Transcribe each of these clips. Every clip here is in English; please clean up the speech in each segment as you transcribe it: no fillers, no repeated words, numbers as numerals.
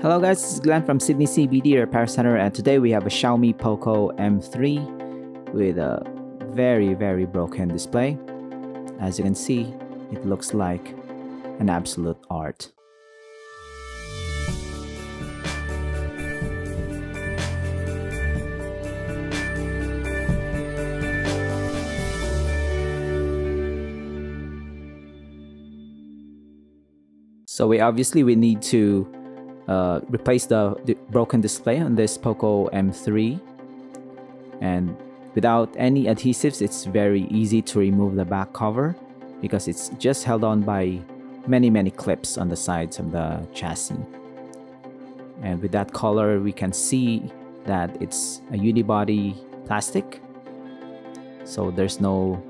Hello guys, this is Glenn from Sydney CBD Repair Center, and today we have a Xiaomi Poco M3 with a very broken display. As you can see, it looks like an absolute art. So we need to replace the broken display on this Poco M3, and without any adhesives it's very easy to remove the back cover because it's just held on by many clips on the sides of the chassis. And with that color we can see that it's a unibody plastic, so there's no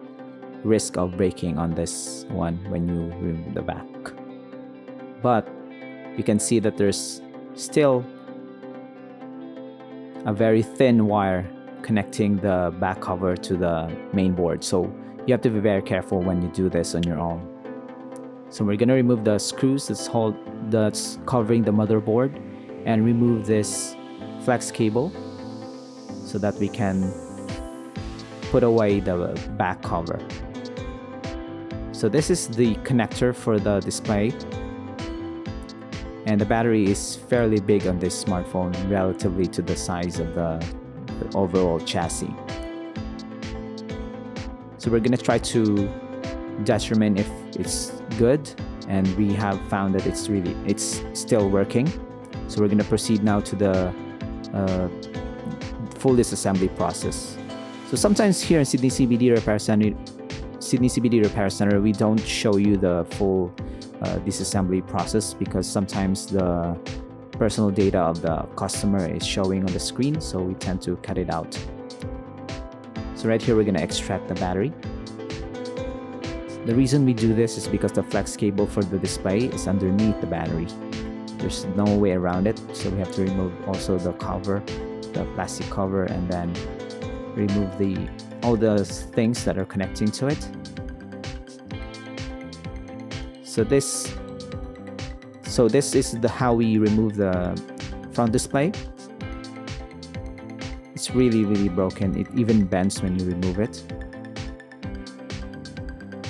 risk of breaking on this one when you remove the back. But you can see that there's still a very thin wire connecting the back cover to the main board, so you have to be very careful when you do this on your own. So we're gonna remove the screws that's covering the motherboard and remove this flex cable so that we can put away the back cover. So this is the connector for the display. And the battery is fairly big on this smartphone relatively to the size of the overall chassis. So we're gonna try to determine if it's good, and we have found that it's still working. So we're gonna proceed now to the full disassembly process. So sometimes here in Sydney CBD Repair Center, we don't show you the full disassembly process because sometimes the personal data of the customer is showing on the screen, so we tend to cut it out. So right here we're going to extract the battery. The reason we do this is because the flex cable for the display is underneath the battery. There's no way around it, so we have to remove also the cover, the plastic cover, and then remove all the things that are connecting to it. So this is how we remove the front display. It's really broken. It even bends when you remove it.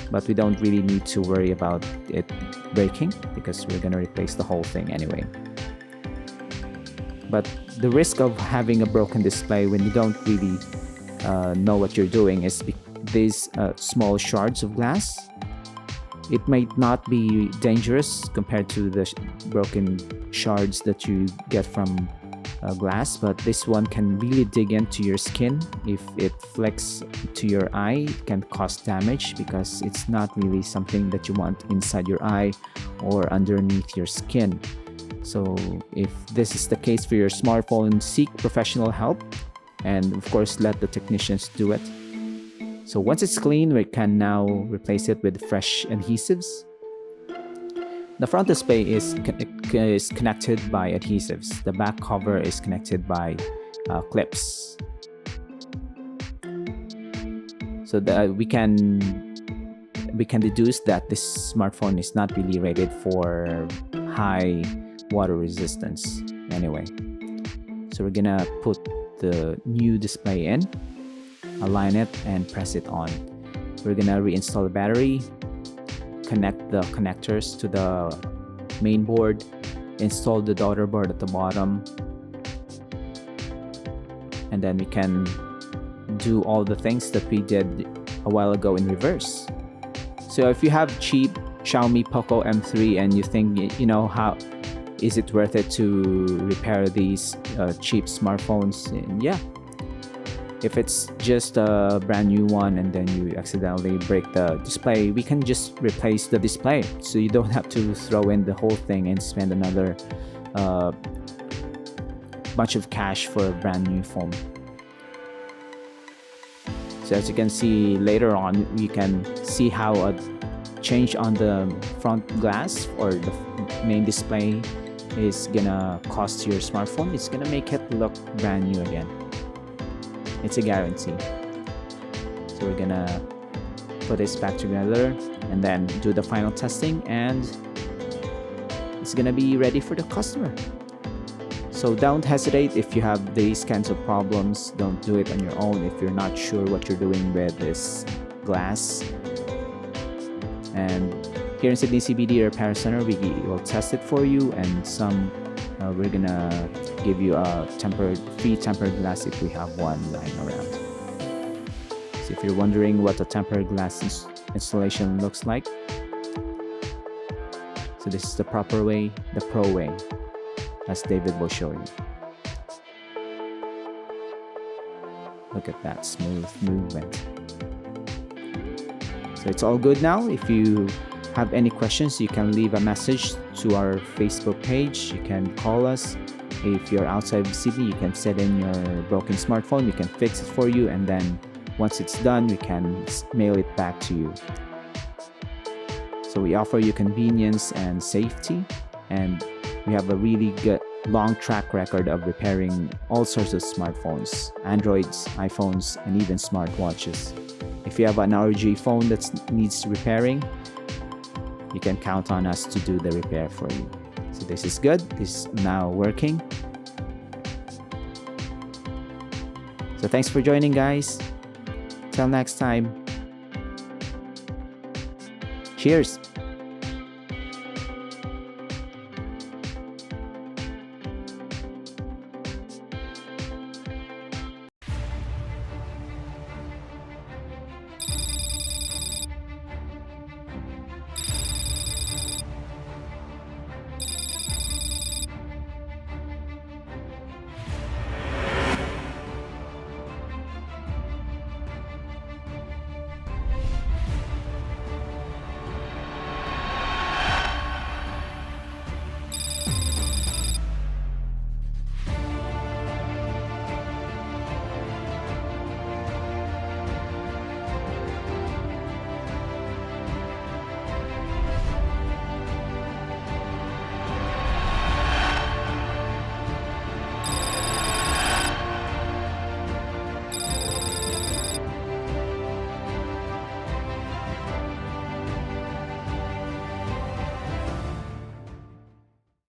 But we don't really need to worry about it breaking because we're gonna replace the whole thing anyway. But the risk of having a broken display when you don't really know what you're doing is these small shards of glass. It might not be dangerous compared to the broken shards that you get from glass, but this one can really dig into your skin. If it flicks to your eye, it can cause damage because it's not really something that you want inside your eye or underneath your skin. So if this is the case for your smartphone, seek professional help and of course let the technicians do it. So once it's clean, we can now replace it with fresh adhesives. The front display is connected by adhesives. The back cover is connected by clips. So that we can deduce that this smartphone is not really rated for high water resistance anyway. So we're gonna put the new display in, align it, and press it on. We're gonna reinstall the battery, connect the connectors to the main board, install the daughter board at the bottom, and then we can do all the things that we did a while ago in reverse. So if you have cheap Xiaomi Poco M3 and you think, how is it worth it to repair these cheap smartphones? And yeah, if it's just a brand new one and then you accidentally break the display, we can just replace the display, so you don't have to throw in the whole thing and spend another bunch of cash for a brand new phone. So as you can see later on, you can see how a change on the front glass or the main display is gonna cost your smartphone. It's gonna make it look brand new again. It's a guarantee. So we're gonna put this back together and then do the final testing, and it's gonna be ready for the customer. So don't hesitate if you have these kinds of problems. Don't do it on your own if you're not sure what you're doing with this glass. And here in Sydney CBD Repair Center, we will test it for you, and we're gonna give you a free tempered glass if we have one lying around. So if you're wondering what a tempered glass installation looks like, so this is the proper way, the pro way, as David will show you. Look at that smooth movement. So it's all good now. If you have any questions, you can leave a message to our Facebook page. You can call us. If you're outside of Sydney, you can send in your broken smartphone. We can fix it for you, and then once it's done, we can mail it back to you. So we offer you convenience and safety, and we have a really good long track record of repairing all sorts of smartphones, Androids, iPhones, and even smartwatches. If you have an ROG phone that needs repairing, you can count on us to do the repair for you. So this is good. This is now working. So thanks for joining, guys. Till next time. Cheers.